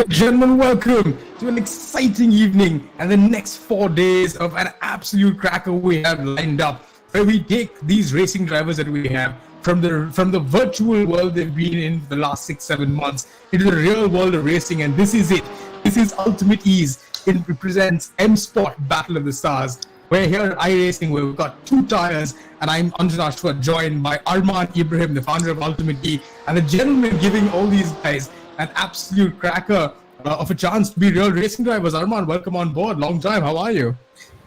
and gentlemen, welcome to an exciting evening and the next 4 days of an absolute cracker we have lined up, where we take these racing drivers that we have from the virtual world they've been in the last 6-7 months into the real world of racing, and this is it. This is UltimateE. It represents M Sport Battle of the Stars. We're here at iRacing, where we've got 2 tires, and I'm Anjana Ashwa, joined by Arman Ibrahim, the founder of UltimateE, and the gentleman giving all these guys an absolute cracker of a chance to be real racing drivers. Arman, welcome on board. Long time. How are you?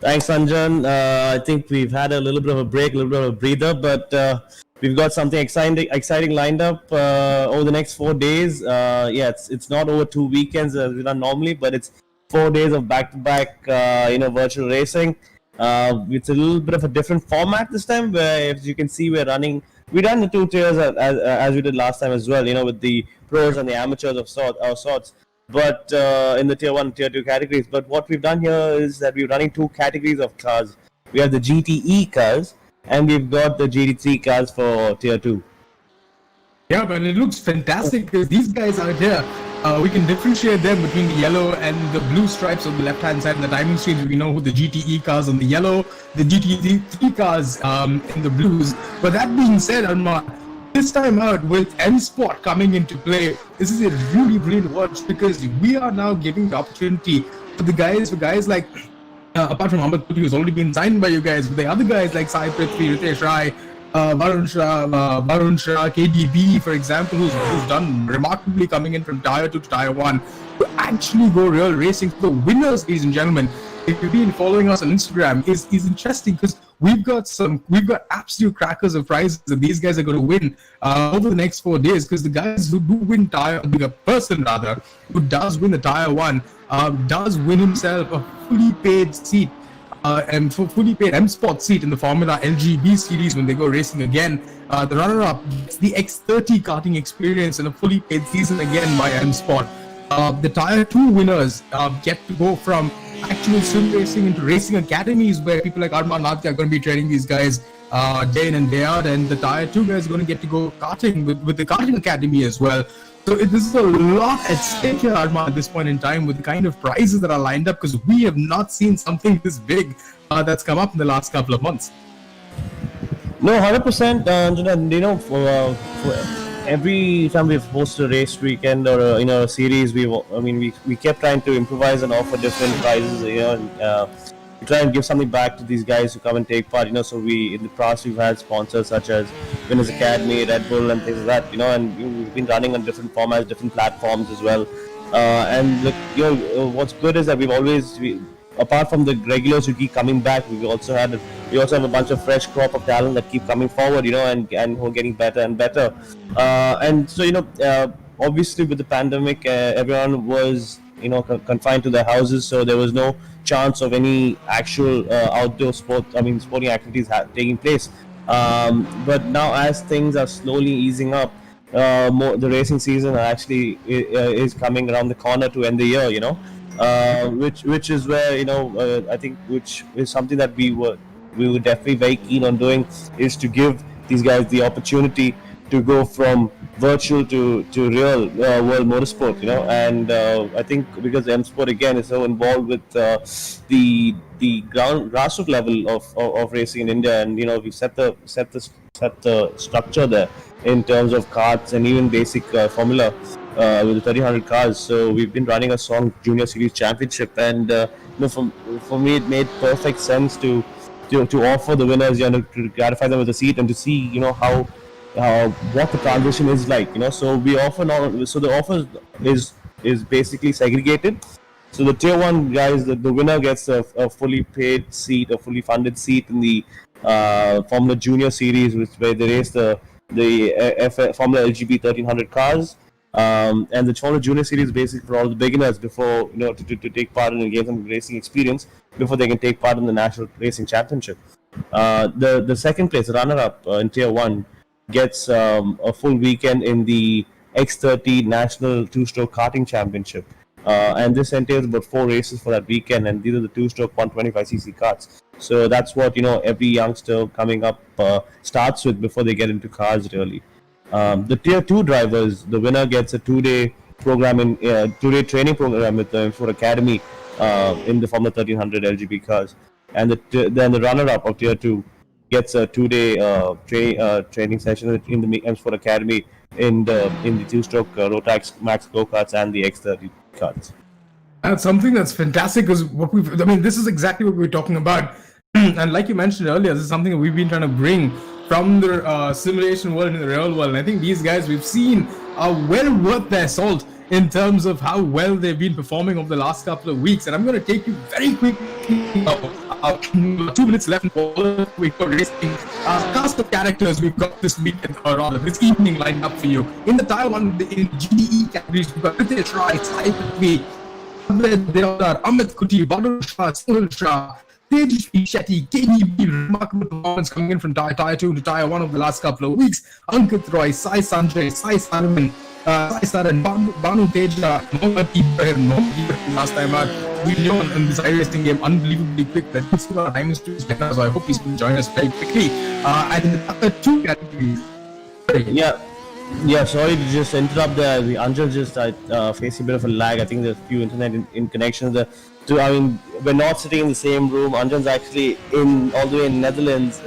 Thanks, Anjan. I think we've had a little bit of a break, a little bit of a breather, but we've got something exciting lined up over the next 4 days. It's not over 2 weekends as we've done normally, but it's 4 days of back-to-back, virtual racing. It's a little bit of a different format this time, where as you can see, we run the 2 tiers as we did last time as well, with the pros and the amateurs of sorts, but in the tier 1 and tier 2 categories. But what we've done here is that we're running 2 categories of cars. We have the GTE cars, and we've got the GT3 cars for tier 2. Yeah, but it looks fantastic because these guys out here, we can differentiate them between the yellow and the blue stripes on the left-hand side. In the timing screens, we know who the GTE cars on the yellow, the GT3 cars in the blues. But that being said, Arman, this time out with M Sport coming into play, this is a really brilliant watch, because we are now giving the opportunity for guys like, apart from Amith Kutti, who's already been signed by you guys, but the other guys like Sai Prithvi, Ritesh Rai, Varun Shah, KDB, for example, who's done remarkably coming in from Tier 2 to Tier 1 to actually go real racing. The winners, ladies and gentlemen, if you've been following us on Instagram, is interesting, because we've got absolute crackers of prizes that these guys are going to win over the next 4 days, because the guys who do win the person who does win the Tier 1 does win himself a fully paid seat and for fully paid M Sport seat in the Formula LGB series when they go racing again. The runner-up gets the X30 karting experience and a fully paid season again by M Sport. The Tier 2 winners get to go from actual sim racing into racing academies, where people like Arman Nathia are going to be training these guys day in and day out, and the Tier 2 guys are going to get to go karting with the karting academy as well. So this is a lot at stake here, Arman, at this point in time, with the kind of prizes that are lined up, because we have not seen something this big that's come up in the last couple of months. No, 100%, Anjana. For every time we've hosted a race weekend or a series, we kept trying to improvise and offer different prizes, and we try and give something back to these guys who come and take part, so in the past we've had sponsors such as Winners Academy, Red Bull, and things like that, and we've been running on different formats, different platforms as well. And look, what's good is that apart from the regulars who keep coming back, we also have a bunch of fresh crop of talent that keep coming forward, and who are getting better and better. And so, obviously with the pandemic, everyone was, confined to their houses, so there was no chance of any actual outdoor sporting activities taking place. But now, as things are slowly easing up, the racing season actually is coming around the corner to end the year, which is where, I think, which is something that we were definitely very keen on doing, is to give these guys the opportunity to go from virtual to real world motorsport, and I think because M Sport again is so involved with the grassroots level of racing in India, and we set the structure there in terms of karts and even basic formula with the 1300 cars. So we've been running a strong junior series championship, and for me it made perfect sense to offer the winners, to gratify them with a seat and to see how what the transition is like, so we offer so the offer is basically segregated. So the tier 1 guys, the winner gets a fully paid seat, a fully funded seat in the Formula Junior Series, where they race the Formula LGB 1300 cars, and the Formula Junior Series is basically for all the beginners before to take part in and gain some racing experience before they can take part in the National Racing Championship. The second place, runner-up in tier 1, gets a full weekend in the X30 National Two-Stroke Karting Championship, and this entails about 4 races for that weekend, and these are the 2-stroke 125cc karts. So that's what every youngster coming up starts with before they get into cars really. The tier 2 drivers, the winner gets a 2-day program in 2-day training program with the M4 Academy in the Formula 1300 LGB cars, and then the runner-up of Tier 2 gets a 2-day training session in the M4 Academy in the two-stroke Rotax Max go-karts and the X30 karts. That's something that's fantastic because this is exactly what we were talking about. And like you mentioned earlier, this is something that we've been trying to bring from the simulation world into the real world. And I think these guys we've seen are well worth their salt in terms of how well they've been performing over the last couple of weeks. And I'm going to take you very quickly. 2 minutes left in we've got racing. Cast of characters we've got this weekend, or rather this evening, lined up for you. In the Tier 1 in GDE categories, we've got Ritesh Rai, Sai Prithvi, Advait Deodhar, Amith Kutti, Varun Shah, Sohil Shah, Tejaswi Shetty, KDB, remarkable performance coming in from Tier 2 to Tier 1 over the last couple of weeks. Ankit Roy, Sai Sanjay, Sayee Saran, Sayee Saran, Bhanu Teja, Ibrahim, last time out. We know in this iRacing game unbelievably quick that he's got time to spend, so I hope he's going to join us very quickly. And in the other 2 categories. Yeah, sorry to just interrupt there. The Anjal just facing a bit of a lag. I think there's a few internet in connections there. We're not sitting in the same room. Anjal's actually all the way in Netherlands.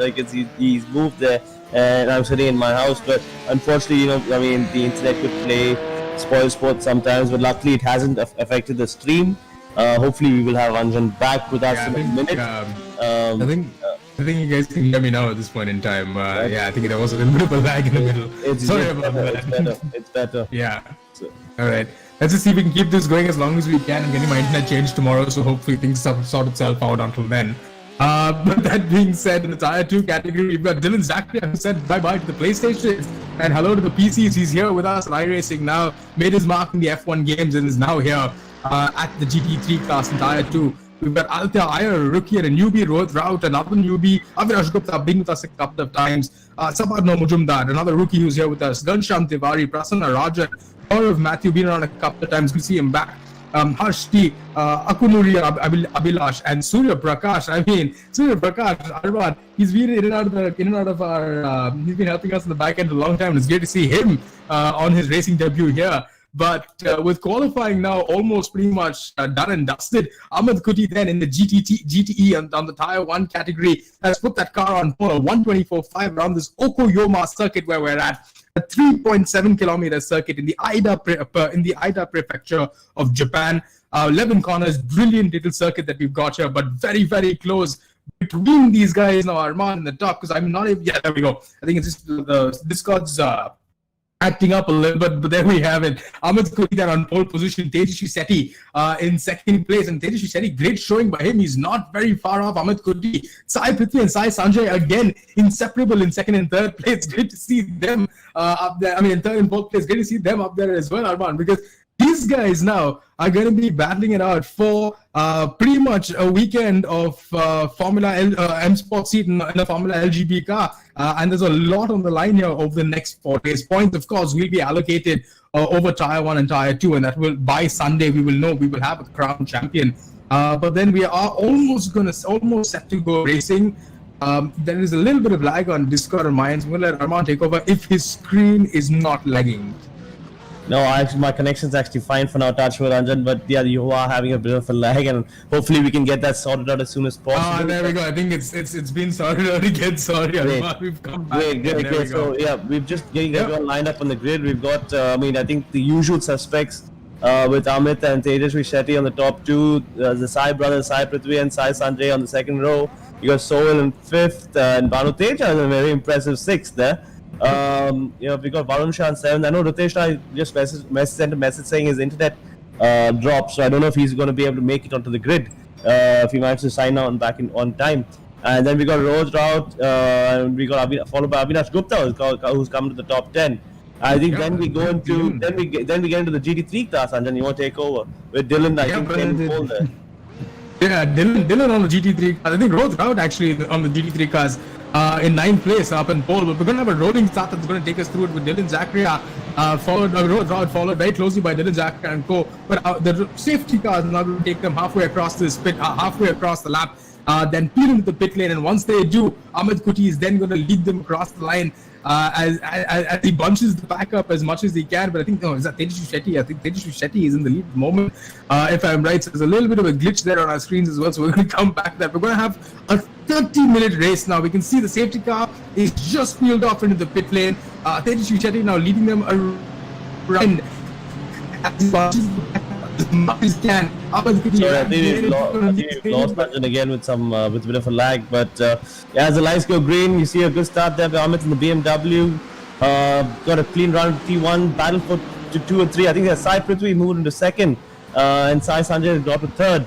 He's moved there, and I'm sitting in my house. But unfortunately, the internet could spoil sports sometimes. But luckily, it hasn't affected the stream. Hopefully, we will have Anjan back with us in a minute. I think you guys can hear me now at this point in time. I think there was a little bit of a lag in the middle. Sorry about that. It's better. Yeah. All right. Let's just see if we can keep this going as long as we can. I'm getting my internet changed tomorrow, so hopefully things sort itself out until then. But that being said, in the Tier 2 category, we've got Dillon Zachariah, who said bye-bye to the PlayStation and hello to the PCs. He's here with us at iRacing now, made his mark in the F1 games and is now here at the GT3 class in Tier 2. We've got Aditya Iyer, a rookie and a newbie, Rohit Raut, another newbie, Avinash Gupta being with us a couple of times, Sabarno Majumdar, another rookie who's here with us, Ghanshyam Tiwari, Prasanna Rajan, Gaurav Mathew, been around a couple of times, good to see him back. Harshti, Akunuri Abilash, and Surya Prakash. Surya Prakash, he's been in and out of our. He's been helping us in the back end for a long time. And it's great to see him on his racing debut here. But with qualifying now almost pretty much done and dusted, Amith Kutti then in the GTE on the Tier 1 category has put that car on pole 124.5 around this Okoyoma circuit where we're at. A 3.7 kilometer circuit in the Aida prefecture of Japan. 11 corners, brilliant little circuit that we've got here, but very, very close between these guys now. Arman in the top, because I'm not even. Yeah, there we go. I think it's just the Discord's acting up a little bit, but there we have it. Amith Kutti there on pole position, Tejaswi Shetty in second place, and Tejaswi Shetty, great showing by him. He's not very far off Amith Kutti. Sai Prithvi and Sai Sanjay again inseparable in second and third place. Great to see them up there. In third and fourth place. Great to see them up there as well, Arman, because these guys now are going to be battling it out for pretty much a weekend of Formula M Sport seat in a Formula LGB car. And there's a lot on the line here over the next 4 days. Points, of course, will be allocated over Tier 1 and Tier 2. And that will, by Sunday, we will know we will have a crown champion. But then we are almost set to go racing. There is a little bit of lag on Discord on mine. So I'm going to let Arman take over if his screen is not lagging. No, actually, my connection's actually fine for now, touch with Anjan, but yeah, you are having a bit of a lag, and hopefully we can get that sorted out as soon as possible. There we go. I think it's been sorted out again. Sorry, Arman. We've come back. Great. So yeah, we've just getting everyone lined up on the grid. We've got, I think the usual suspects with Amith and Tejaswi Shetty on the top 2, the Sai brothers, Sai Prithvi and Sai Sanjay on the second row. You got Sohil in 5th, and Bhanu Teja is a very impressive 6th there. We got Varun Shah in 7th. I know Ritesh Rai just sent a message saying his internet dropped, so I don't know if he's going to be able to make it onto the grid if he manages to sign on back on time. And then we got Rohit Raut, and we got followed by Avinash Gupta, who's come to the top 10. I think then we get into the GT3 class, and then you want to take over with Dillon. I think there. Yeah, Dillon on the GT3. I think Rohit Raut actually on the GT3 cars in 9th place up in pole. But we're going to have a rolling start that's going to take us through it with Dillon Zachariah, Rohit Raut followed very closely by Dillon Zachariah and co. But the safety cars are now going to take them halfway across this pit, halfway across the lap. then peel into the pit lane, and once they do, Amith Kutti is then going to lead them across the line as he bunches the pack up as much as he can. But I think, no, is that Tejaswi Shetty? I think Tejaswi Shetty is in the lead at the moment, if I'm right. So there's a little bit of a glitch there on our screens as well, so we're going to come back to that. We're going to have a 30-minute race now. We can see the safety car is just peeled off into the pit lane. Tejaswi Shetty now leading them around as much as can. Sorry, I think we've lost Arjun again with with a bit of a lag. But as the lights go green, you see a good start there by Amith in the BMW. Got a clean run T1, battle for 2 and 3. I think Sai Prithvi moved into second, and Sai Sanjay got to third.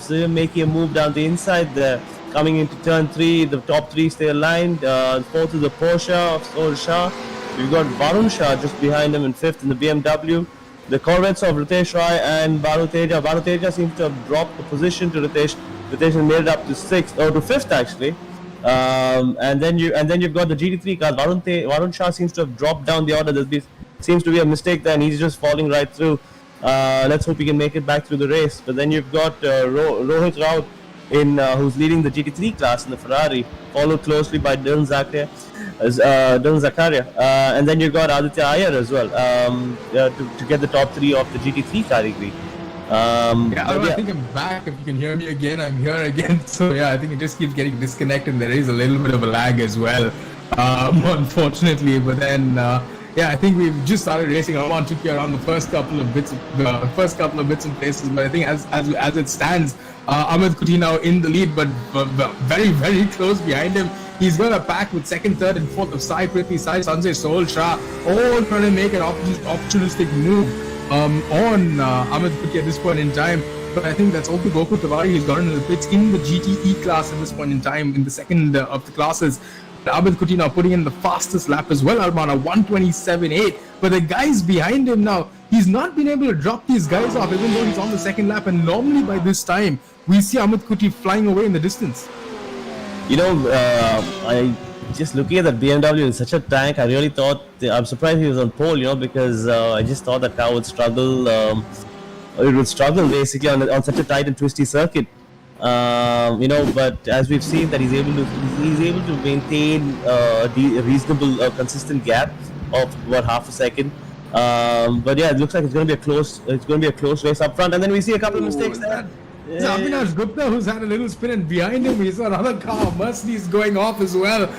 So they're making a move down the inside there. Coming into turn 3, the top 3 stay aligned. Fourth is the Porsche of Sohil Shah. We've got Varun Shah just behind him in fifth in the BMW. The Corvettes of Ritesh Rai and Bhanu Teja. Bhanu Teja seems to have dropped the position to Ritesh. Ritesh has made it up to sixth or to fifth actually. And then you've got the GT3 cars. Varun Shah seems to have dropped down the order. Seems to be a mistake there, and he's just falling right through. Let's hope he can make it back through the race. But then you've got Rohit Raut who's leading the GT3 class in the Ferrari, followed closely by Dillon Zachariah. And then you've got Aditya Iyer as well to get the top 3 of the GT3 category. I think I'm back. If you can hear me again, I'm here again. So yeah, I think it just keeps getting disconnected. There is a little bit of a lag as well, unfortunately. But then, I think we've just started racing. Arman took you around the first couple of bits and places. But I think as it stands, Amith Kutti now in the lead, but very, very close behind him. He's got a pack with second, third, and fourth of Sai Prithvi, Sai Sanjay, Sohil Shah, all trying to make an opportunistic move on Amith Kutti at this point in time. But I think that's also Ghanshyam Tiwari. He's gotten into the pits in the GTE class at this point in time, in the second of the classes. Amith Kutti now putting in the fastest lap as well, Armana, 1:27.8. But the guys behind him now, he's not been able to drop these guys off, even though he's on the second lap. And normally by this time, we see Amith Kutti flying away in the distance. I just looking at that BMW in such a tank, I really thought, I'm surprised he was on pole, because I just thought that car would struggle. It would struggle basically on such a tight and twisty circuit. But as we've seen that he's able to maintain a reasonable, consistent gap of about half a second. But yeah, it looks like it's going to be a close race up front, and then we see a couple of mistakes there. It's Avinash Gupta who's had a little spin, and behind him we saw another car, Mercedes, going off as well.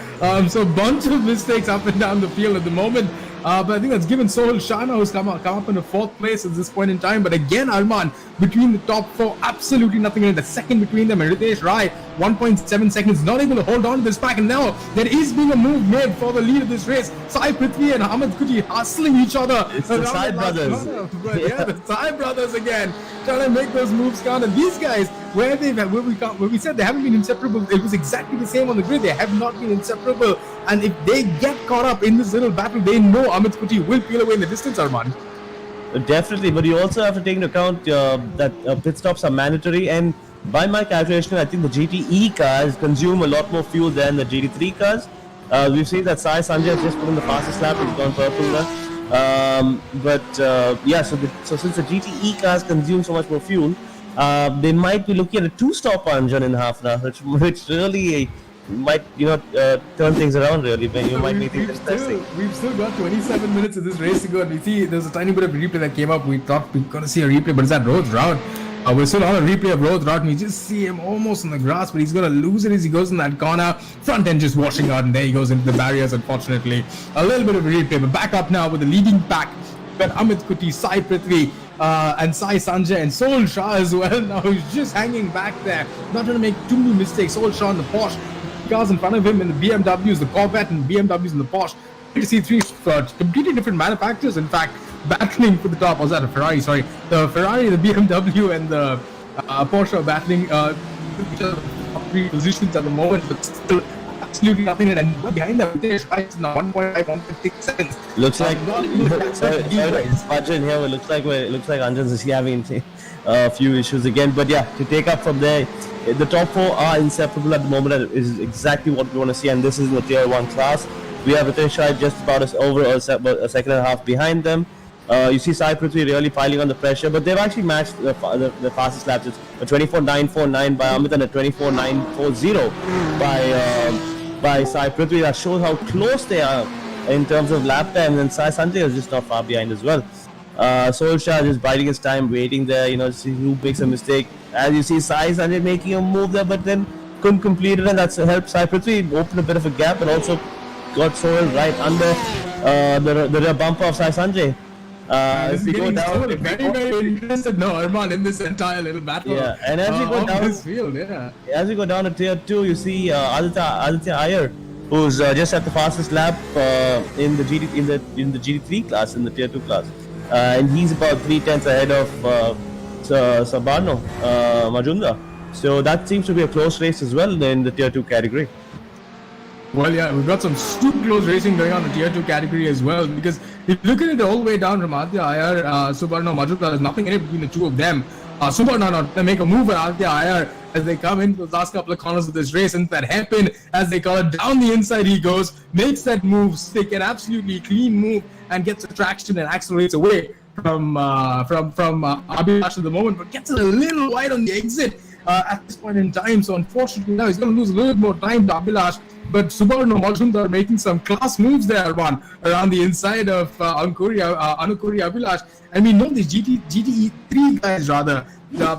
So a bunch of mistakes up and down the field at the moment. But I think that's given Sohil Shah now, who's come up in the fourth place at this point in time. But again, Arman, between the top 4, absolutely nothing in the second between them. And Ritesh Rai, 1.7 seconds, not able to hold on to this pack. And now there is being a move made for the lead of this race. Sai Prithvi and Amith Kutti hustling each other. It's the Sai brothers. The Sai brothers again, trying to make those moves count. And these guys, where we said they haven't been inseparable, it was exactly the same on the grid. They have not been inseparable. And if they get caught up in this little battle, they know Amith Kutti will peel away in the distance, Arman. Definitely, but you also have to take into account that pit stops are mandatory, and by my calculation, I think the GTE cars consume a lot more fuel than the GT3 cars. We've seen that Sai Sanjay has just put in the fastest lap, he's gone purple there. So since the GTE cars consume so much more fuel, they might be looking at a 2-stop engine in half an hour, which really might turn things around really. But you might be thinking we've still got 27 minutes of this race to go, and we see there's a tiny bit of replay that came up. We thought we were going to see a replay, but it's that Rohit Raut. We're still on a replay of Rohit Raut, and we just see him almost on the grass, but he's going to lose it as he goes in that corner. Front end just washing out, and there he goes into the barriers, unfortunately. A little bit of a replay, but back up now with the leading pack. But Amith Kutti, Sai Prithvi, and Sai Sanjay, and Sohil Shah as well. Now he's just hanging back there, not trying to make too many mistakes. Sohil Shah in the Porsche, cars in front of him in the BMWs, the Corvette and BMWs in the Porsche. You see 3 completely different manufacturers, in fact, battling for the top. Was that a Ferrari? Sorry, the Ferrari, the BMW, and the Porsche are battling each other for 3 positions at the moment, but still absolutely nothing. And behind them, Ritesh Rai is now 1.5, 1.6 seconds. Looks like it looks like Anjan's is having a few issues again. But yeah, to take up from there, the top 4 are inseparable at the moment. That is exactly what we want to see, and this is in the Tier 1 class. We have Ritesh Rai just about over a second and a half behind them. You see Sai Prithvi really piling on the pressure, but they've actually matched the fastest laps. It's a 24.949 by Amith and a 24.940 by Sai Prithvi. That shows how close they are in terms of lap time. And Sai Sanjay is just not far behind as well. Sohil Shah just biding his time, waiting there, see who makes a mistake. As you see Sai Sanjay making a move there, but then couldn't complete it, and that's helped Sai Prithvi open a bit of a gap, and also got Sohil right under the rear bumper of Sai Sanjay. If we go down, very interested now, Arman, in this entire little battle. Yeah, and as we go down this field, as we go down to tier 2, you see Aditya Iyer, who's just at the fastest lap in the GT3 class, in the tier 2 class, and he's about 3/10 ahead of Sabarno Majumdar. So that seems to be a close race as well in the tier 2 category. Well, yeah, we've got some super close racing going on in the tier 2 category as well, because if you look at it all the way down from Aditya Iyer, Sabarno Majumdar, there's nothing in it between the two of them. Sabarno they make a move at Aditya Iyer as they come into the last couple of corners of this race, and that hairpin, as they call it, down the inside he goes, makes that move stick, an absolutely clean move, and gets the traction and accelerates away from Abilash at the moment, but gets it a little wide on the exit at this point in time. So unfortunately now he's going to lose a little bit more time to Abilash. But Sabarno Majumdar making some class moves there, around the inside of Akunuri Abilash. And we know these GTE3 guys, rather.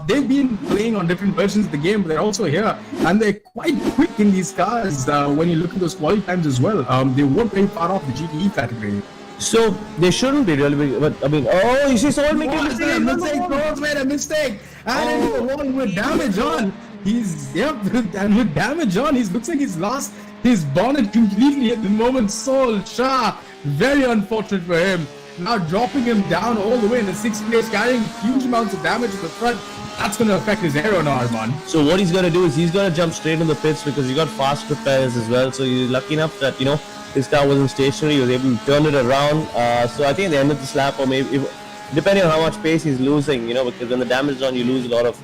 They've been playing on different versions of the game, but they're also here. And they're quite quick in these cars when you look at those quality times as well. They weren't very far off the GTE category. So they shouldn't be really big, but I mean, you see Sohil making a mistake. Sohil's made a mistake, and into the wall with damage on. And with damage on, he looks like he's lost his bonnet completely at the moment. Sohil Shah, very unfortunate for him. Now dropping him down all the way in the 6th place, carrying huge amounts of damage at the front. That's going to affect his aero now, Arman. So what he's going to do is he's going to jump straight in the pits, because he got fast repairs as well. So he's lucky enough that his car wasn't stationary. He was able to turn it around. So I think at the end of this lap, or maybe depending on how much pace he's losing, because when the damage is on, you lose a lot of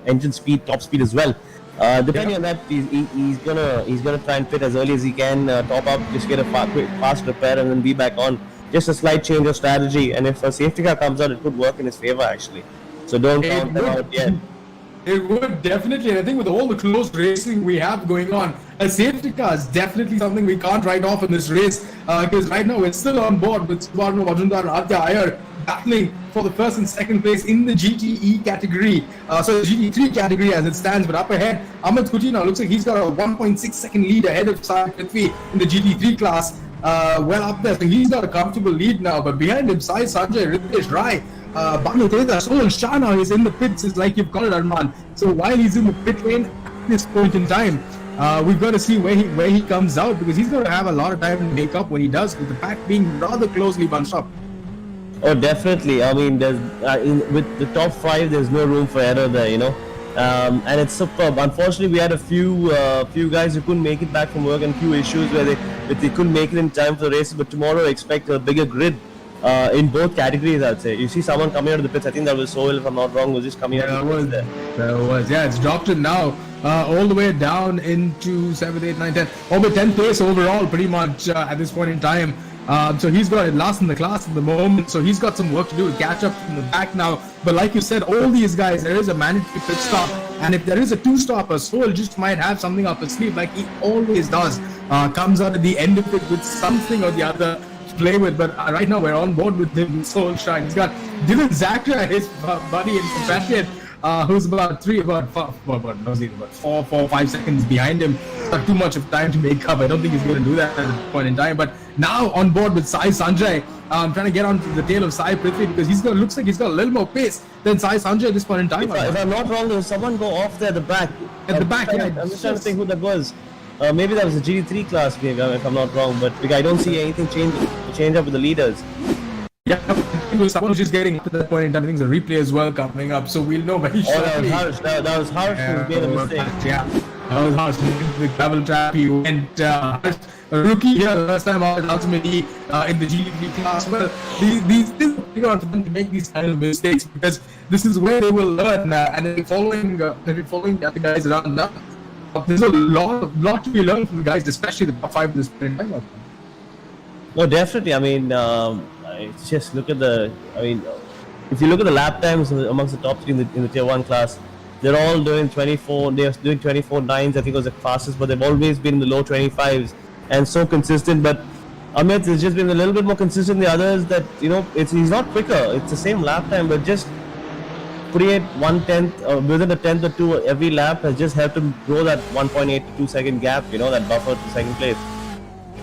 engine speed, top speed as well. Depending on that, he's gonna try and pit as early as he can, top up, just get a fast repair, and then be back on. Just a slight change of strategy, and if a safety car comes out, it could work in his favor actually. So don't count them out yet. It would definitely, and I think with all the close racing we have going on, a safety car is definitely something we can't write off in this race, because right now we're still on board with Sabarno Majumdar and Aditya Iyer battling for the first and second place in the GTE category. So the GT3 category as it stands, but up ahead, Amith Kutti now looks like he's got a 1.6 second lead ahead of Sai Prithvi in the GT3 class. Well up there, so he's got a comfortable lead now, but behind him, Sai Sanjay, Ritesh Rai, Bhanu Teja, Sohil Shah now is in the pits, is like you've called it, Arman. So while he's in the pit lane at this point in time, we've got to see where he comes out, because he's going to have a lot of time to make up when he does, with the pack being rather closely bunched up. Oh, definitely. I mean, there's with the top 5, there's no room for error there, and it's superb. Unfortunately, we had a few guys who couldn't make it back from work, and few issues where they couldn't make it in time for the races. But tomorrow, I expect a bigger grid in both categories, I'd say. You see someone coming out of the pits. I think that was Sohil, if I'm not wrong, was just coming out of the pits there. There was. Yeah, it's dropped it now. All the way down into 7th, 8th, 9th, 10th. Over 10th place overall, pretty much at this point in time. So he's got it last in the class at the moment. So he's got some work to do to catch up from the back now. But like you said, all these guys, there is a mandatory pit stop. And if there is a 2-stopper, Sohil just might have something up his sleeve, like he always does. Comes out at the end of it with something or the other to play with. But right now we're on board with him, Sohil Shah. He's got Dillon Zachariah, his buddy and companion, who's about 4 or 5 seconds behind him. Not too much of time to make up. I don't think he's going to do that at this point in time. But now on board with Sai Sanjay, trying to get onto the tail of Sai Prithvi, because looks like he's got a little more pace than Sai Sanjay at this point in time. If I'm not wrong, there was someone go off there at the back. At the back, yeah. I'm just trying to think who that was. Maybe that was a GT3 class, if I'm not wrong. But I don't see anything change up with the leaders. Yeah, someone was just getting up at that point in time. I think there's a replay as well coming up, so we'll know very shortly. That was harsh. Who made a mistake. Yeah, that was harsh. The gravel trap, he went a rookie here the first time out at UltimateE in the GT3 class. Well, these figure out for them to make these kind of mistakes, because this is where they will learn, and they'll be following the other guys around now. There's a lot to be learned from the guys, especially the top 5 of this sprint. No, definitely. I mean, it's just look at the. I mean, if you look at the lap times amongst the top three in the tier 1 class, they're all doing 24. They're doing 24.9s. I think it was the fastest, but they've always been in the low 25s and so consistent. But Amit has just been a little bit more consistent than the others. That he's not quicker. It's the same lap time, but just putting it 1/10 within a tenth or two every lap has just helped him grow that 1.8 to 2 second gap. That buffer to second place.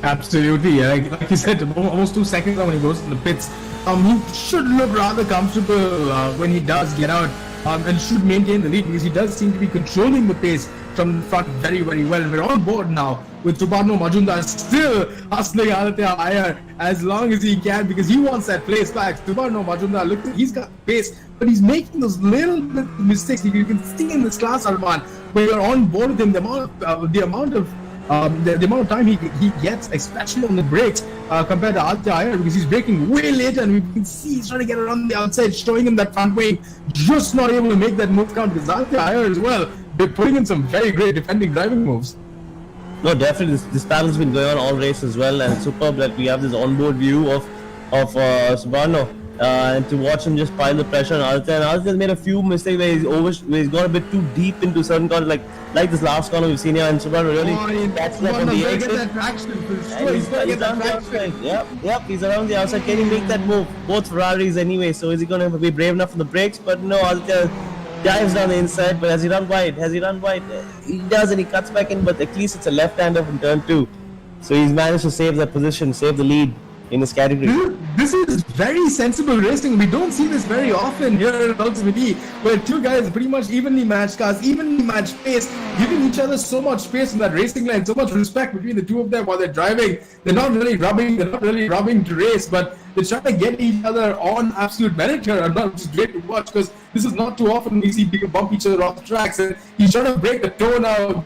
Absolutely, yeah. Like you said, almost 2 seconds when he goes to the pits. He should look rather comfortable when he does get out, and should maintain the lead because he does seem to be controlling the pace from the front very, very well. And we're on board now with Sabarno Majumdar still hustling Aditya Iyer as long as he can because he wants that place back. Sabarno Majumdar, look, he's got pace, but he's making those little bit mistakes. You can see in this class, Arman, when you're on board with him, the amount of time he gets, especially on the brakes, compared to Aditya Iyer, because he's braking way later, and we can see he's trying to get around the outside, showing him that front wing, just not able to make that move count. Because Aditya Iyer as well, they're putting in some very great defending driving moves. No, definitely. This battle's been going on all race as well, and it's superb that we have this onboard view of Sabarno. And to watch him just pile the pressure on Aditya. And Aditya's made a few mistakes where he's gone a bit too deep into certain corners, like this last corner we've seen here, and Sabarno really catches up on the exit. He's around the outside. Yep, he's around the outside. Can he make that move? Both Ferraris anyway, so is he going to be brave enough on the brakes? But no, Aditya dives down the inside, but has he run wide? He does, and he cuts back in, but at least it's a left-hander from turn 2. So he's managed to save that position, save the lead in this category. This is very sensible racing. We don't see this very often here at UltimateE, where two guys pretty much evenly matched cars, evenly matched pace, giving each other so much space in that racing line, so much respect between the two of them while they're driving. They're not really rubbing to race, but they're trying to get each other on absolute merit here, which is great to watch because this is not too often we see people bump each other off the tracks. And he's trying to break the toe now.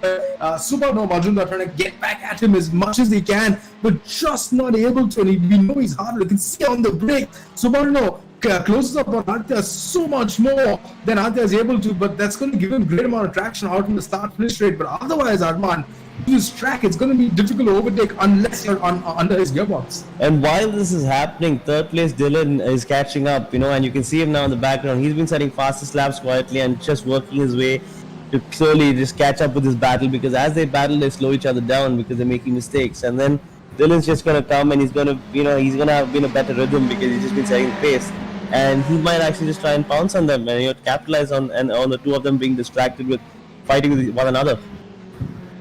Sabarno Majumdar trying to get back at him as much as he can, but just not able to. And we know he's harder. You can see on the brake, Sabarno closes up on Aditya so much more than Aditya is able to, but that's going to give him a great amount of traction out in the start-finish rate. But otherwise, Arman, this track, it's going to be difficult to overtake unless you're under his gearbox. And while this is happening, third place Dillon is catching up, and you can see him now in the background. He's been setting fastest laps quietly and just working his way to slowly just catch up with this battle, because as they battle, they slow each other down because they're making mistakes. And then Dillon's just going to come and he's going to, he's going to have been a better rhythm because he's just been setting the pace. And he might actually just try and pounce on them and capitalize on the two of them being distracted with fighting with one another.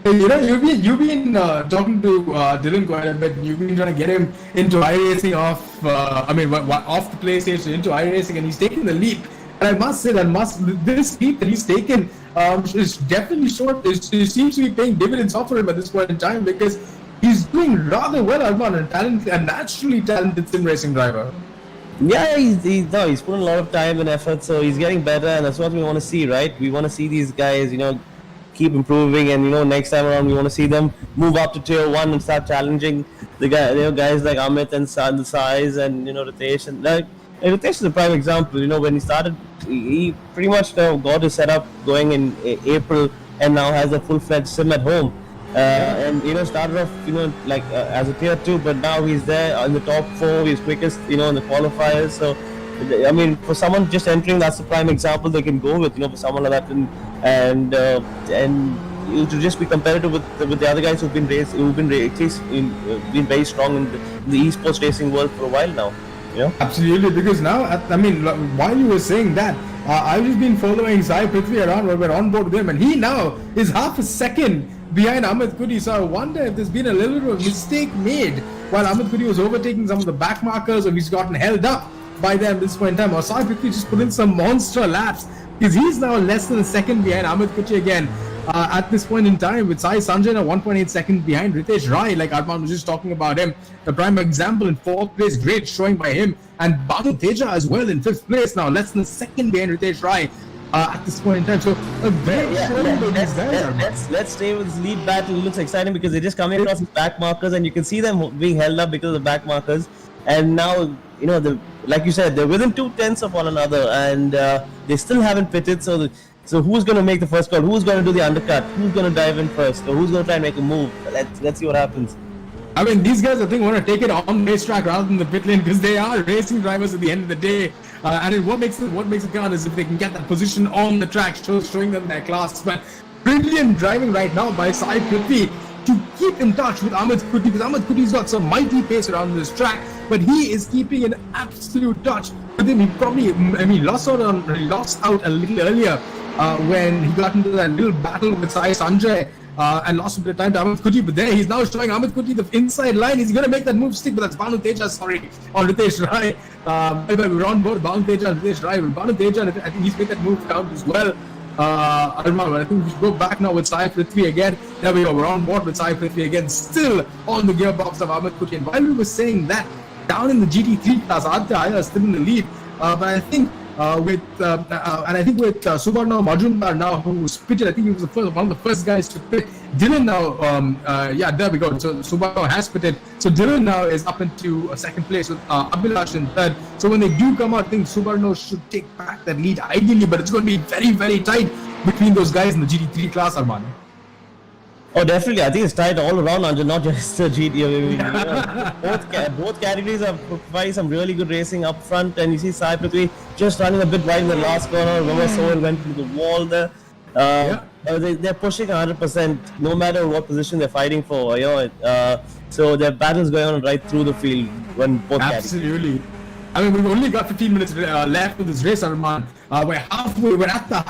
You've been talking to Dillon quite a bit. You've been trying to get him into iRacing off the PlayStation into iRacing, and he's taken the leap. And I must say this leap that he's taken is definitely short. It seems to be paying dividends off for him at this point in time because he's doing rather well, Arman, a naturally talented sim racing driver. Yeah, he's put in a lot of time and effort, so he's getting better, and that's what we want to see, right? We want to see these guys, keep improving, and next time around we want to see them move up to tier 1 and start challenging the guys like Amith and the Sais and Ritesh, and Ritesh is a prime example. When he started, he pretty much got his setup going in April, and now has a full-fledged sim at home. And started off as a tier 2, but now he's there in the top 4. He's quickest in the qualifiers. So I mean, for someone just entering, that's the prime example they can go with. For someone like that, and to just be competitive with the other guys who've been been very strong in the esports racing world for a while now. Absolutely, because now, while you were saying that, I've just been following Sai Prithvi around while we're on board with him, and he now is half a second behind Amith Kutti. So I wonder if there's been a little bit of a mistake made while Amith Kutti was overtaking some of the back markers, or he's gotten held up by them at this point in time, or Sai Prithvi just put in some monster laps, because he's now less than a second behind Amith Kutti again. At this point in time, with Sai Sanjay now 1.8 seconds behind Ritesh Rai, like Arman was just talking about him, the prime example in 4th place, great showing by him, and Bhanu Teja as well in 5th place now, less than a second behind Ritesh Rai at this point in time. So a very showing by these guys. Let's stay with this lead battle. It looks exciting because they're just coming across the back markers, and you can see them being held up because of the back markers. And now, like you said, they're within 2/10 of one another, and they still haven't pitted. So who's going to make the first call? Who's going to do the undercut? Who's going to dive in first? Or who's going to try and make a move? Let's see what happens. I mean, these guys, I think, want to take it on racetrack rather than the pit lane because they are racing drivers at the end of the day. And what makes it count is if they can get that position on the track, showing them their class. But brilliant driving right now by Sai Prithvi to keep in touch with Amith Kutti, because Amith Kutti's got some mighty pace around this track, but he is keeping an absolute touch with him. He probably, lost out a little earlier when he got into that little battle with Sai Sanjay. And lost a bit of time to Amith Kutti, but there he's now showing Amith Kutti the inside line. He's going to make that move stick, but that's Bhanu Teja, on Ritesh Rai. We're on board Bhanu Teja and Ritesh Rai. Bhanu Teja, I think he's made that move count as well. I don't know, I think we should go back now with Sai Prithvi again. There we go, we're on board with Sai Prithvi again, still on the gearbox of Amith Kutti. And while we were saying that, down in the GT3 class, Aditya Iyer is still in the lead. But I think with Sabarno Majumdar now, who pitted, I think he was one of the first guys to pit. Dillon now, there we go. So Sabarno has pitted. So Dillon now is up into second place with Abilash in third. So when they do come out, I think Sabarno should take back that lead ideally, but it's going to be very, very tight between those guys in the GT3 class, Arman. Oh, definitely. I think it's tight all around, Anjan, not just the GT. Both categories are providing some really good racing up front, and you see Sai Prithvi just running a bit wide in the last corner. Remember, Sohil went into the wall there. They're pushing 100%, no matter what position they're fighting for. So their battle's going on right through the field when both Absolutely. I mean, we've only got 15 minutes left with this race, Arman. We're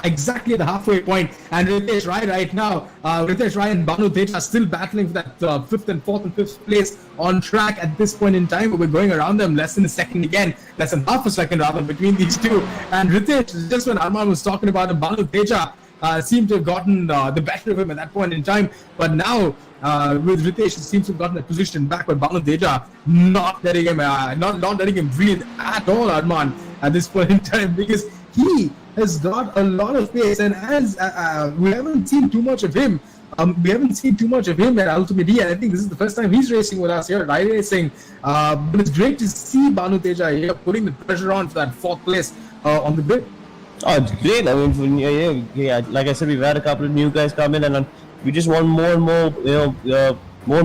exactly at the halfway point, and Ritesh Rai right now, Ritesh Rai and Bhanu Teja are still battling for that 5th and 4th and 5th place on track at this point in time. But we're going around them less than a second again, less than half a second rather between these two. And Ritesh, just when Arman was talking about him, Bhanu Teja seemed to have gotten the better of him at that point in time. But now, with Ritesh, he seems to have gotten that position back, but Bhanu Teja not letting him breathe at all, Arman, at this point in time, because he has got a lot of pace, and as we haven't seen too much of him. We haven't seen too much of him at UltimateE, and I think this is the first time he's racing with us here at iRacing. But it's great to see Bhanu Teja here putting the pressure on for that 4th place on the bid. Oh, it's great. I mean, like I said, we've had a couple of new guys come in, and we just want more and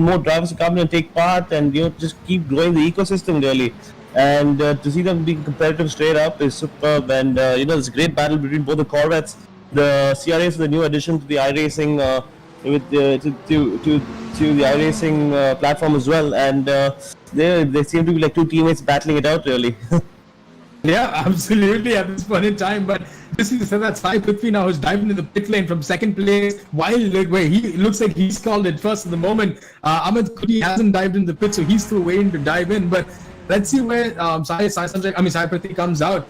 more drivers to come in and take part, and just keep growing the ecosystem really. And to see them being competitive straight up is superb. And there's a great battle between both the Corvettes. The CRA is the new addition to the iRacing to the iRacing platform as well, and they seem to be like two teammates battling it out really. Yeah, absolutely at this point in time. But this is that Sai Prithvi now is diving in the pit lane from second place. While he looks like he's called it first at the moment. Amith Kutti hasn't dived in the pit, so he's still waiting to dive in. But let's see where Sai Prithvi comes out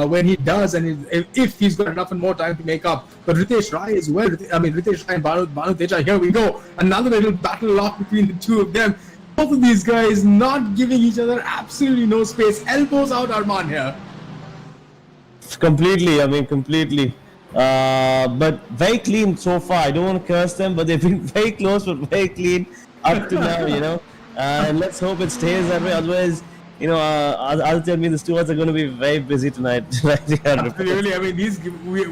when he does, and if he's got enough and more time to make up. But Ritesh Rai as well. Ritesh Rai and Bhanu Teja. Here we go. Another little battle lock between the two of them. Both of these guys not giving each other absolutely no space. Elbows out, Arman here. Completely. But very clean so far. I don't want to curse them, but they've been very close, but very clean up to now, And let's hope it stays that way. Otherwise, Aditya and me, the stewards are going to be very busy tonight. Absolutely. I mean,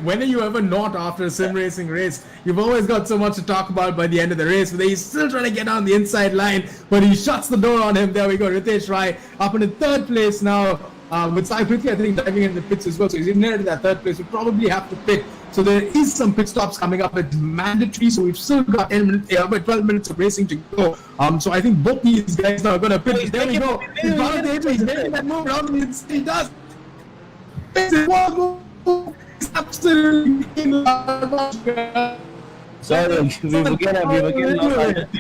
when are you ever not after a sim racing race? You've always got so much to talk about by the end of the race. But he's still trying to get on the inside line, but he shuts the door on him. There we go. Ritesh Rai up in 3rd place now. With Sai Prithvi, I think, diving in the pits as well. So he's inherited that 3rd place. We probably have to pit. So there is some pit stops coming up. It's mandatory. So we've still got 12 minutes of racing to go. So I think both these guys now are going to pit. There we go. He's making that move around. He does. It's absolutely Sorry, we've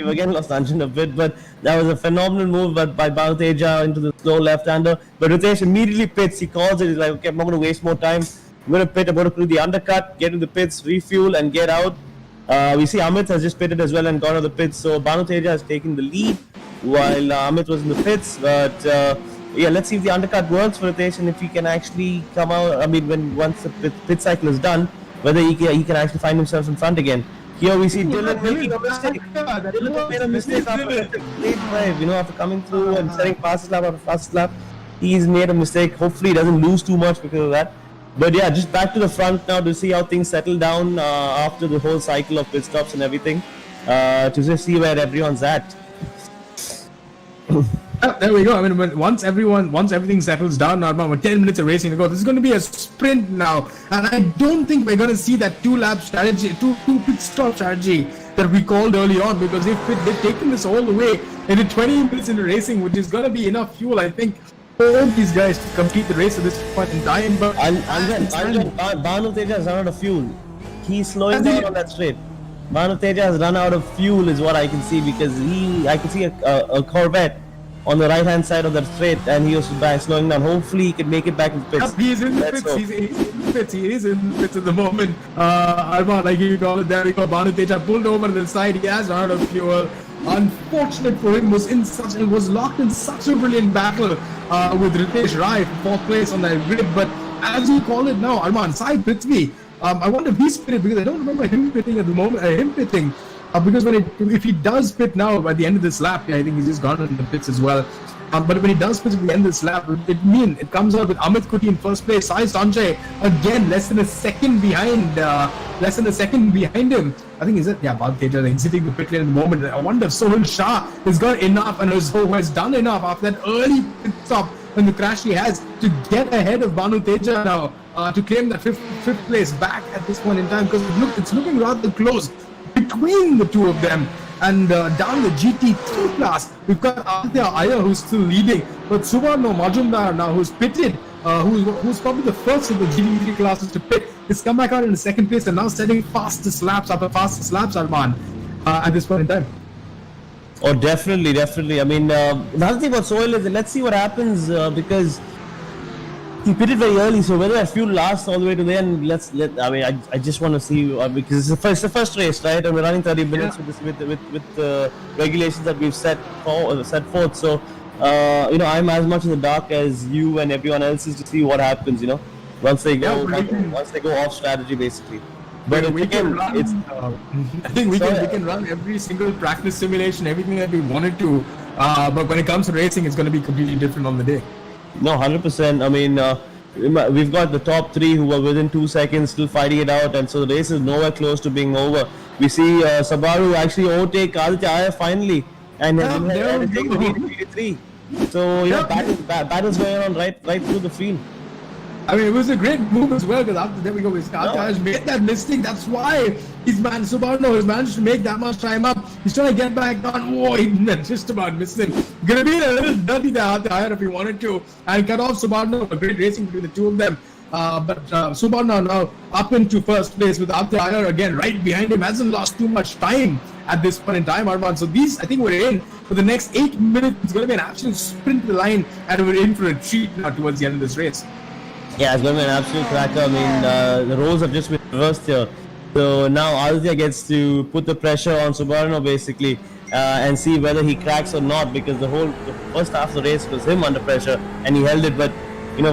again lost Anjan a bit, but that was a phenomenal move by Bhanu Teja into the slow left-hander. But Ritesh immediately pits. He calls it. He's like, okay, I'm not going to waste more time. I'm going to pit. I'm going to do the undercut, get in the pits, refuel, and get out. We see Amith has just pitted as well and gone to the pits. So Bhanu Teja has taken the lead while Amith was in the pits. But let's see if the undercut works for Ritesh and if he can actually come out. I mean, once the pit cycle is done, whether he can actually find himself in front again. Here we see Dillon making a mistake. Dillon made a mistake after late drive, after coming through and setting fastest lap after fastest lap. He's made a mistake. Hopefully he doesn't lose too much because of that. But yeah, just back to the front now to see how things settle down after the whole cycle of pit stops and everything. To just see where everyone's at. There we go. I mean, once everything settles down, now about 10 minutes of racing to go. This is going to be a sprint now, and I don't think we're going to see that two-lap strategy, two pit stop strategy that we called early on, because they've taken this all the way into 20 minutes into racing, which is going to be enough fuel, I think, for all these guys to complete the race at this point in time. But Bhanu Teja has run out of fuel. He's slowing down on that straight. Bhanu Teja has run out of fuel, is what I can see, because I can see a Corvette on the right hand side of that straight, and he was slowing down. Hopefully he can make it back in the pits. He's in the pits. He's in the pits. He is in the pits at the moment. Arman, like you call it, there we go. Bhanu Teja pulled over to the side. He has run out of fuel. Unfortunate for him, was locked in such a brilliant battle with Ritesh Rai for fourth place on that grid. But as you call it now, Arman, Sai Prithvi, I wonder if he's pitted, because I don't remember him pitting at the moment. Because if he does pit now by the end of this lap, I think he's just gone in the pits as well. But when he does pit at the end of this lap, it comes out with Amith Kutti in first place. Sai Sanjay again less than a second behind him. I think Bhanu Teja exiting the pit lane at the moment. I wonder if Sohil Shah has got enough and has done enough after that early pit stop and the crash he has to get ahead of Bhanu Teja now to claim that fifth place back at this point in time, because it's looking rather close between the two of them. And down the GT3 class, we've got Aditya Iyer, who's still leading, but Sabarno Majumdar now, who's pitted, who's probably the first of the GT3 classes to pit, has come back out in the second place and now setting fastest laps after fastest laps, Arman, at this point in time. Oh, definitely. I mean, another thing about Sohil is, let's see what happens, because he pitted very early, so whether that fuel lasts all the way to the end, I just want to see, because it's the first race, right? And we're running 30 minutes with the regulations that we've set forth. So, I'm as much in the dark as you and everyone else is to see what happens. Once they go off strategy, basically. But I think we can run every single practice simulation, everything that we wanted to. But when it comes to racing, it's going to be completely different on the day. No, 100%. I mean, we've got the top three who are within 2 seconds still fighting it out, and so the race is nowhere close to being over. We see Sabaru actually overtake Aditya Iyer finally, and take the lead in GT3. So battles going on right through the field. I mean, it was a great move as well, because after there we go, Aditya has made that mistake. That's why Sabarno has managed to make that much time up. He's trying to get back on. Oh, he just about missed him. Gonna be a little dirty there, Aditya Iyer, if he wanted to, and cut off Sabarno. A great racing between the two of them. But Sabarno now up into first place with Aditya Iyer again right behind him. Hasn't lost too much time at this point in time, Arman. So I think we're in for the next 8 minutes. It's going to be an absolute sprint to the line, and we're in for a treat now towards the end of this race. Yeah, it's going to be an absolute cracker. I mean, the roles have just been reversed here. So now Aditya gets to put the pressure on Sabarno basically, and see whether he cracks or not, because the first half of the race was him under pressure and he held it, but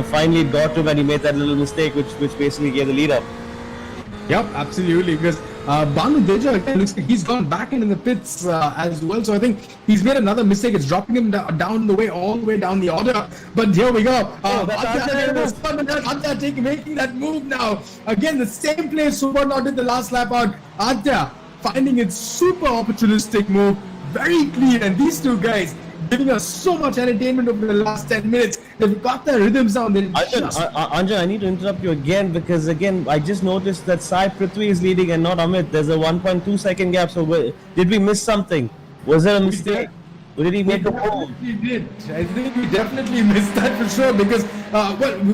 finally it got to him and he made that little mistake which basically gave the lead up. Yep, absolutely, because Bhanu Teja again looks like he's gone back in the pits as well. So I think he's made another mistake. It's dropping him down the way, all the way down the order. But here we go. Aditya making that move now. Again, the same place Sabarno did the last lap out. Aditya finding it super opportunistic move, very clean, and these two guys giving us so much entertainment over the last 10 minutes. They've got their rhythms down. Anjan, I need to interrupt you again, because I just noticed that Sai Prithvi is leading and not Amith. There's a 1.2 second gap. So did we miss something? Was there a mistake? Or did he make a move? We did. I think we definitely missed that for sure, because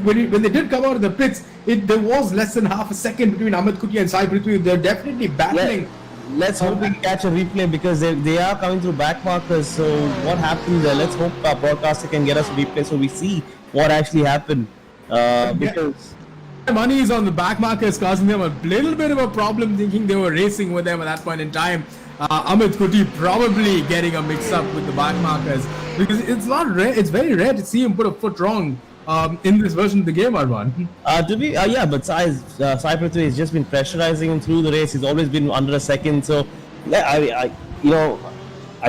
when they did come out of the pits, there was less than half a second between Amith Kutti and Sai Prithvi. They're definitely battling. Yeah. Let's hope we catch a replay, because they are coming through back markers. So what happened there? Let's hope our broadcaster can get us a replay so we see what actually happened. Because money is on the back markers, causing them a little bit of a problem, thinking they were racing with them at that point in time. Amith Kutti probably getting a mix-up with the back markers, because it's not rare. It's very rare to see him put a foot wrong in this version of the game, Arman. But Sai Prithvi has just been pressurizing him through the race. He's always been under a second. So, I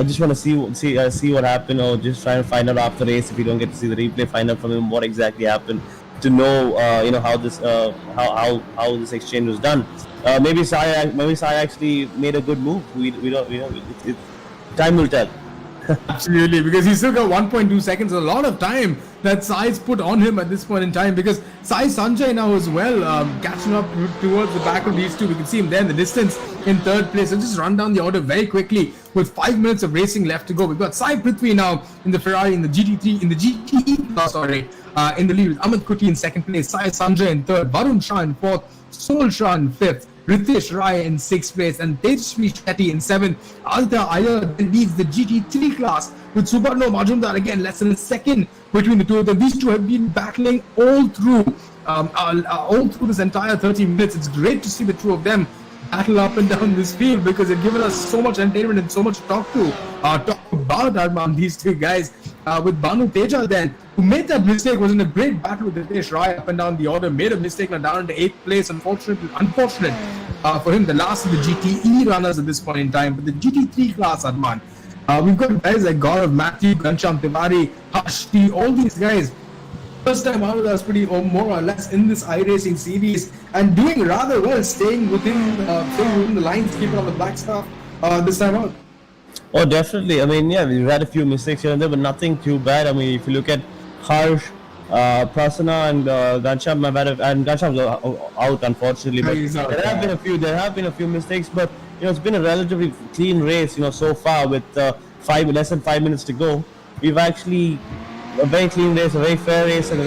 just want to see what happened, or just try and find out after the race. If you don't get to see the replay, find out from him what exactly happened, to know how this exchange was done. Maybe Sai actually made a good move. We don't. Time will tell. Absolutely, because he's still got 1.2 seconds, a lot of time that Sai's put on him at this point in time. Because Sai Sanjay now as well, catching up towards the back of these two. We can see him there in the distance in third place. I'll just run down the order very quickly with 5 minutes of racing left to go. We've got Sai Prithvi now in the Ferrari, in the GT3, in the GTE class, in the lead with Amith Kutti in second place, Sai Sanjay in third, Varun Shah in fourth, Sohil Shah in fifth, Ritesh Rai in 6th place, and Tejaswi Shetty in 7th. Aditya Iyer then leads the GT3 class with Sabarno Majumdar again less than a second between the two of them. These two have been battling all through this entire 30 minutes. It's great to see the two of them battle up and down this field because they've given us so much entertainment and so much to talk about these two guys. With Bhanu Teja then, who made that mistake, was in a great battle with Ritesh Rai up and down the order, made a mistake now down into 8th place. Unfortunate for him, the last of the GTE runners at this point in time. But the GT3 class, Adman, we've got guys like Gaurav Mathew, Ghanshyam Tiwari, Hashti, all these guys. First time out with us, pretty more or less in this iRacing series and doing rather well, staying within the lines, keeping on the black stuff this time out. Oh, definitely. I mean, yeah, we've had a few mistakes here and there, but nothing too bad. I mean, if you look at Harsh, Prasanna and Ghanshyam, and Ghanshyam's out unfortunately. But there have been a few mistakes, but it's been a relatively clean race, so far with less than 5 minutes to go. We've actually a very clean race, a very fair race, and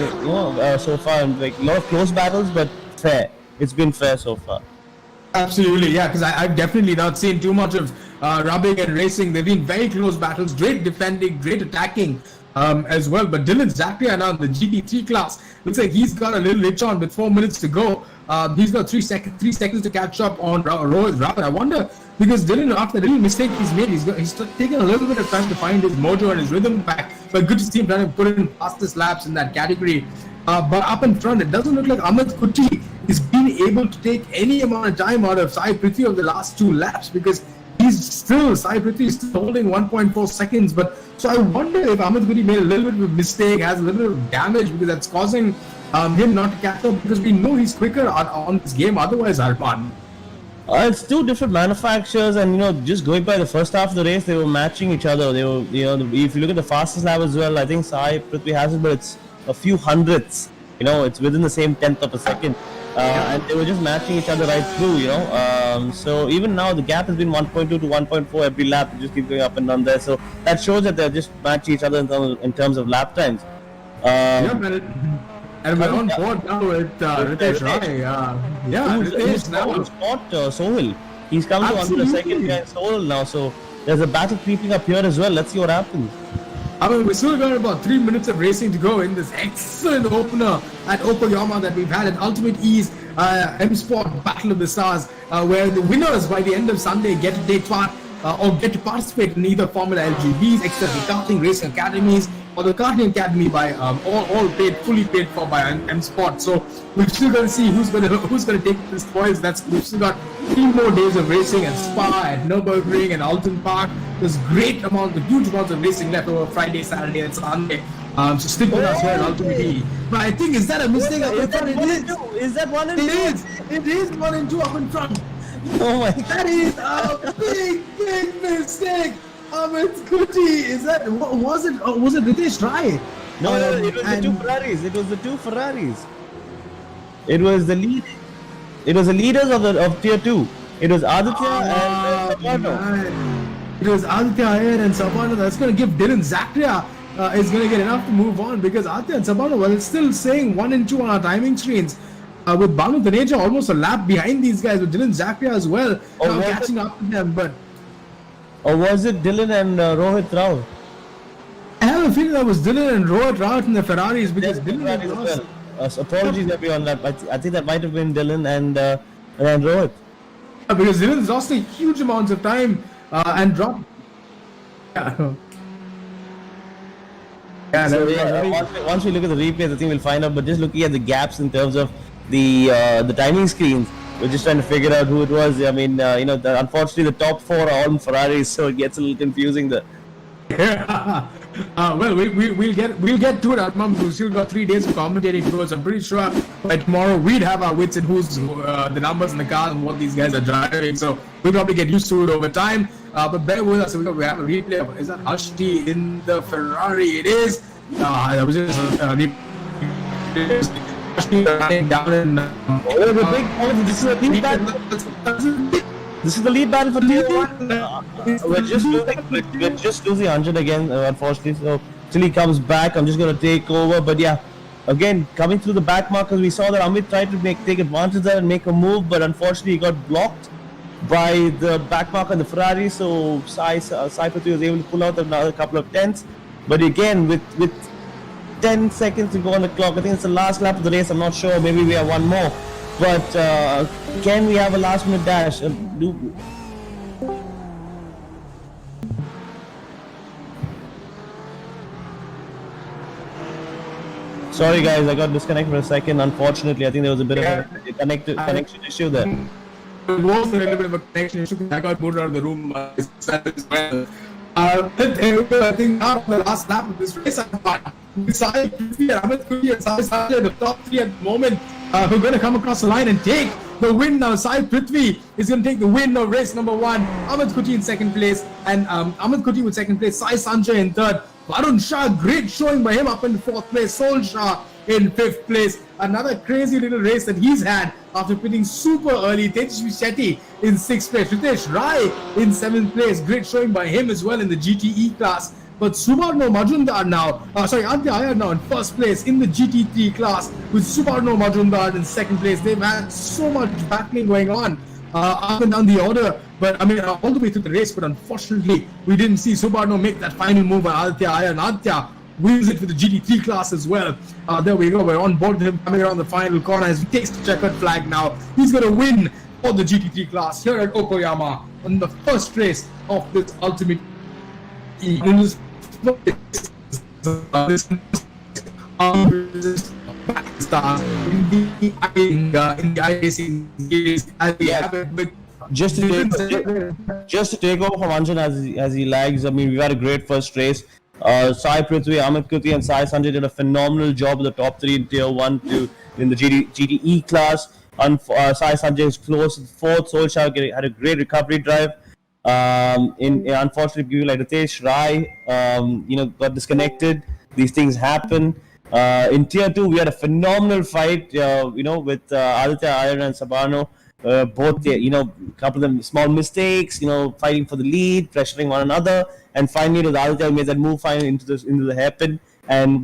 so far, and like a lot of close battles, but fair. It's been fair so far. Absolutely, yeah, because I've definitely not seen too much of rubbing and racing. They've been very close battles, great defending, great attacking as well. But Dillon Zachariah now in the GT3 class, looks like he's got a little itch on with 4 minutes to go. He's got 3 seconds to catch up on Rohit Raut. I wonder, because Dillon, after the little mistake he's made, he's taken a little bit of time to find his mojo and his rhythm back. But good to see him trying to put in fastest laps in that category. But up in front, it doesn't look like Amith Kutti is being able to take any amount of time out of Sai Prithvi of the last 2 laps, because Sai Prithvi is still holding 1.4 seconds. But so I wonder if Amith Kutti made a little bit of a mistake, has a little bit of damage, because that's causing him not to catch up, because we know he's quicker on this game otherwise, Arpan. It's 2 different manufacturers, and just going by the first half of the race, they were matching each other. They were, if you look at the fastest lap as well, I think Sai Prithvi has it, but it's a few hundredths. It's within the same tenth of a second, and they were just matching each other right through. So even now the gap has been 1.2 to 1.4 every lap. It just keeps going up and down there. So that shows that they're just matching each other in terms of lap times. And we're on board now with Ritesh Rai. Ritesh now. Not Sohil. He's come to under the second guy, Sohil now. So there's a battle creeping up here as well. Let's see what happens. I mean, we've still got about 3 minutes of racing to go in this excellent opener at Yokohama that we've had at UltimateE's M Sport Battle of the Stars, where the winners by the end of Sunday get to take part or get to participate in either Formula LGBs, except the karting racing academies, or the karting academy by all fully paid for by M Sport. So we've still got to see who's going to take this spoils. We've still got 3 more days of racing at Spa, at Nürburgring, and Alton Park. There's huge amounts of racing left over Friday, Saturday, and Sunday. So stick with us here at UltimateE. But I think, is that a mistake? Is that 1 and 2? It is 1 and 2 up in front. Oh my! That is a big mistake. Amith Kutti, was it Ritesh Rai? No, it was the 2 Ferraris. It was the 2 Ferraris. It was the leaders of tier 2. It was Aditya and Sabarno. It was Aditya Iyer and Sabarno. That's going to give Dillon Zachariah is going to get enough to move on, because Aditya and Sabarno, well, it's still saying 1 and 2 on our timing screens. With Bhanu Teja almost a lap behind these guys, with Dillon Zachariah as well, catching up with them. But or was it Dillon and Rohit Raut? I have a feeling that was Dillon and Rohit Raut in the Ferraris, because Dillon had lost. Apologies everyone, I think that might have been Dillon and Rohit. Because Dillon's lost a huge amounts of time and dropped. Once we look at the replays, I think we'll find out. But just looking at the gaps in terms of the timing screens, we're just trying to figure out who it was. I mean, unfortunately, the top 4 are all in Ferraris, so it gets a little confusing there. Yeah. Well, we'll get to it, Atman. We've still got 3 days of commentating to go, so I'm pretty sure by tomorrow we'd have our wits in who's the numbers in the car and what these guys are driving. So we'll probably get used to it over time. But bear with us. We have a replay of, is that Ashti in the Ferrari? It is. That was just Ashti running down in. This is a lead battle. This is the lead battle for Tier 1. We're just losing Anjan again, unfortunately. So till he comes back, I'm just going to take over. But yeah, again, coming through the back markers, we saw that Amith tried to take advantage of that and make a move, but unfortunately he got blocked by the back marker in the Ferrari. So Sai Prithvi was able to pull out another couple of tenths. But again, with 10 seconds to go on the clock, I think it's the last lap of the race. I'm not sure. Maybe we have one more. But can we have a last minute dash? Sorry guys, I got disconnected for a second. Unfortunately, I think there was a bit of a connection issue there. It was a little bit of a connection issue because I got moved out of the room as well. I think now the last lap of this race, I thought Sai Prithvi and Amith Kutti and Sai Sanjay, the top three at the moment, who are going to come across the line and take the win now. Sai Prithvi is going to take the win of race number 1. Amith Kutti in second place, and Amith Kutti with second place. Sai Sanjay in third. Varun Shah, great showing by him, up in fourth place. Sohil Shah in fifth place. Another crazy little race that he's had after pitting super early. Tejaswi Shetty in sixth place. Ritesh Rai in seventh place. Great showing by him as well in the GTE class. But Sabarno Majumdar now, Aditya Iyer now in first place in the GT3 class, with Sabarno Majumdar in second place. They've had so much battling going on up and down the order, but I mean all the way through the race. But unfortunately, we didn't see Sabarno make that final move on Aditya Iyer, and Aditya wins it for the GT3 class as well. There we go. We're on board with him coming around the final corner as he takes the checkered flag now. He's going to win for the GT3 class here at Okoyama on the first race of this UltimateE. In this in the iRacing series as we have it with just to take over from Anjan as he lags. I mean, we've had a great first race. Sai Prithvi, Amith Kutti and Sai Sanjay did a phenomenal job with the top 3 in Tier 1 in the GTE class. Sai Sanjay is close fourth. Sohil Shah had a great recovery drive. Unfortunately, people like Ritesh Rai, got disconnected. These things happen. In Tier 2, we had a phenomenal fight, with Aditya Iyer and Sabarno. Both, a couple of them small mistakes, fighting for the lead, pressuring one another, and finally, it was Aditya who made that move finally into the hairpin and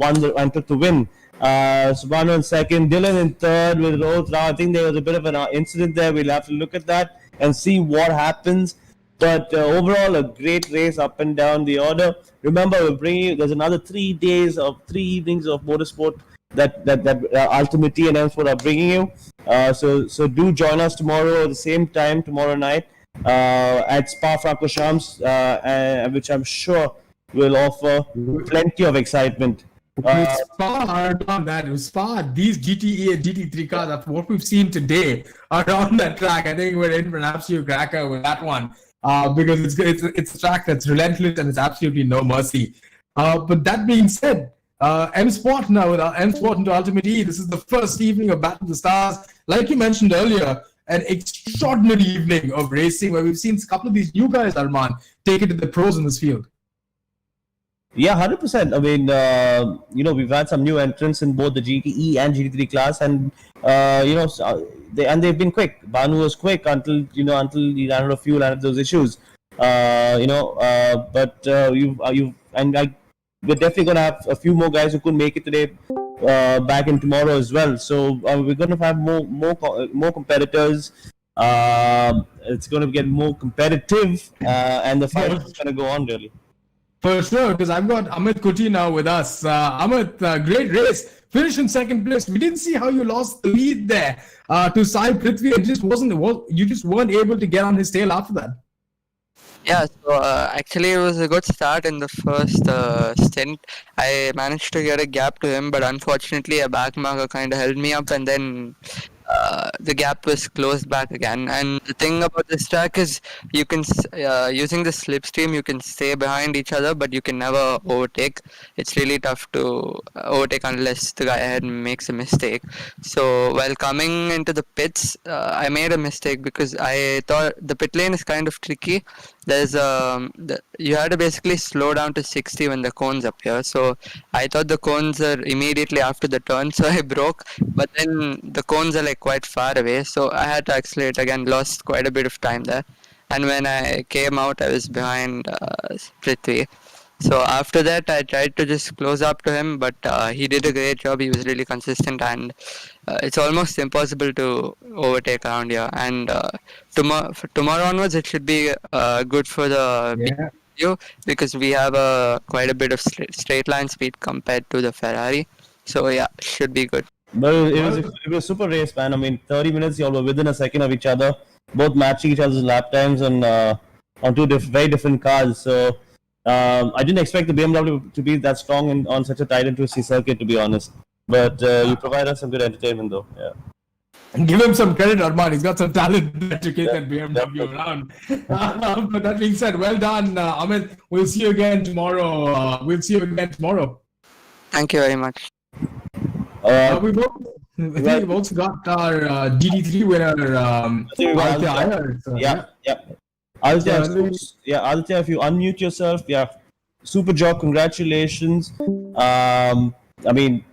took the win. Sabarno in second, Dillon in third with Rohit Raut. I think there was a bit of an incident there. We'll have to look at that and see what happens. But overall, a great race up and down the order. Remember, we're bringing you, there's another 3 evenings of motorsport that UltimateE and M-Sport are bringing you. So do join us tomorrow at the same time, tomorrow night, at Spa-Francorchamps, which I'm sure will offer plenty of excitement. Spa around that. Spa, these GTE and GT3 cars, after what we've seen today around that track, I think we're in for an absolute cracker with that one. Because it's a track that's relentless and it's absolutely no mercy. But that being said, M-Sport now with M-Sport into UltimateE, this is the first evening of Battle of the Stars. Like you mentioned earlier, an extraordinary evening of racing where we've seen a couple of these new guys, Arman, take it to the pros in this field. Yeah, 100%. I mean, we've had some new entrants in both the GTE and GT3 class, and they've been quick. Bhanu was quick until he ran out of fuel and those issues. We're definitely going to have a few more guys who couldn't make it today back in tomorrow as well. So we're going to have more competitors. It's going to get more competitive, and the fight is going to go on really. For sure, because I've got Amith Kutti now with us. Amith, great race. Finished in second place. We didn't see how you lost the lead there to Sai Prithvi. You just weren't able to get on his tail after that. Yeah, so actually it was a good start in the first stint. I managed to get a gap to him, but unfortunately a back marker kind of held me up, and then the gap was closed back again. And the thing about this track is you can, using the slipstream, you can stay behind each other, but you can never overtake. It's really tough to overtake unless the guy ahead makes a mistake. So while coming into the pits, I made a mistake because I thought the pit lane is kind of tricky, you had to basically slow down to 60 when the cones appear. So I thought the cones are immediately after the turn, so I broke. But then the cones are like quite far away, so I had to accelerate again. Lost quite a bit of time there. And when I came out, I was behind Prithvi. So after that, I tried to just close up to him, but he did a great job. He was really consistent, and it's almost impossible to overtake around here. And tomorrow onwards, it should be good for the BMW because we have quite a bit of straight line speed compared to the Ferrari. So yeah, should be good. But it was a super race, man. I mean, 30 minutes, you all were within a second of each other, both matching each other's lap times on two very different cars. So I didn't expect the BMW to be that strong on such a tight and twisty circuit, to be honest. But you provide us some good entertainment, though. Yeah. And give him some credit, Arman. He's got some talent to get that BMW around. But that being said, well done, Amith. We'll see you again tomorrow. Thank you very much. We've also got our GT3 winner, Aditya Iyer. So, yeah. Aditya, if you unmute yourself, super job, congratulations. I mean,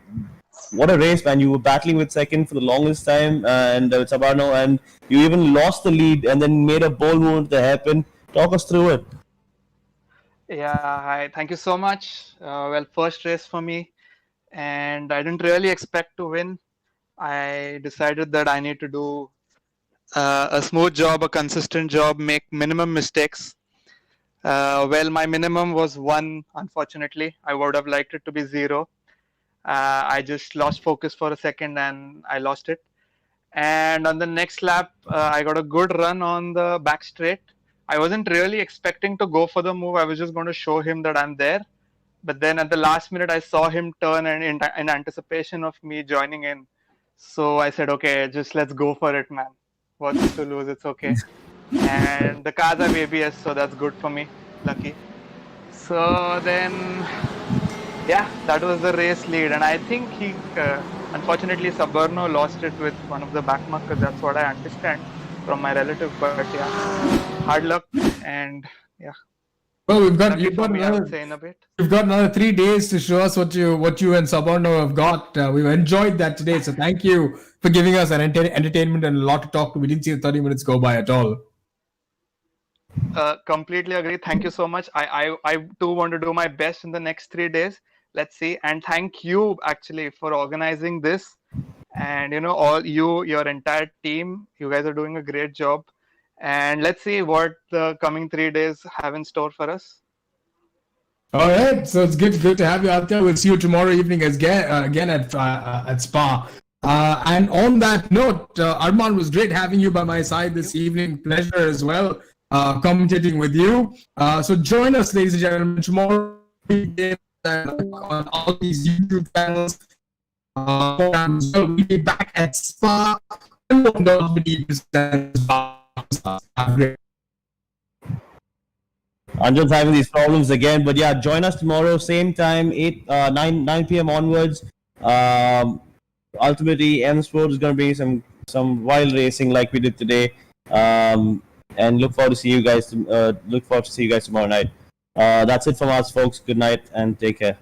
what a race, man. You were battling with second for the longest time, and Sabarno, and you even lost the lead and then made a bold move to happen. Talk us through it. Yeah, hi. Thank you so much. Well, first race for me, and I didn't really expect to win. I decided that I need to do a smooth job, a consistent job, make minimum mistakes. Well, my minimum was 1, unfortunately. I would have liked it to be 0. I just lost focus for a second and I lost it. And on the next lap, I got a good run on the back straight. I wasn't really expecting to go for the move. I was just going to show him that I'm there. But then at the last minute, I saw him turn and in anticipation of me joining in. So I said, okay, just let's go for it, man. What's to lose? It's okay. And the cars have ABS, so that's good for me. Lucky. So then, yeah, that was the race lead. And I think he, unfortunately, Sabarno lost it with one of the back markers. That's what I understand from my relative. But yeah, hard luck. And yeah. Well, you've got another 3 days to show us what you and Sabarno have got. We've enjoyed that today, so thank you for giving us an entertainment and a lot to talk to. We didn't see the 30 minutes go by at all. Completely agree. Thank you so much. I too want to do my best in the next 3 days. Let's see. And thank you actually for organizing this. And all your entire team, you guys are doing a great job. And let's see what the coming 3 days have in store for us. All right, so it's good to have you out there. We'll see you tomorrow evening again at Spa. And on that note, Arman, was great having you by my side this evening. Pleasure as well, commentating with you. So join us, ladies and gentlemen, tomorrow on all these YouTube channels. We'll be back at Spa. Anjan's having these problems again, but yeah, join us tomorrow, same time, 9 p.m. onwards. UltimateE esports is going to be some wild racing like we did today, and look forward to see you guys. Tomorrow night. That's it from us, folks. Good night and take care.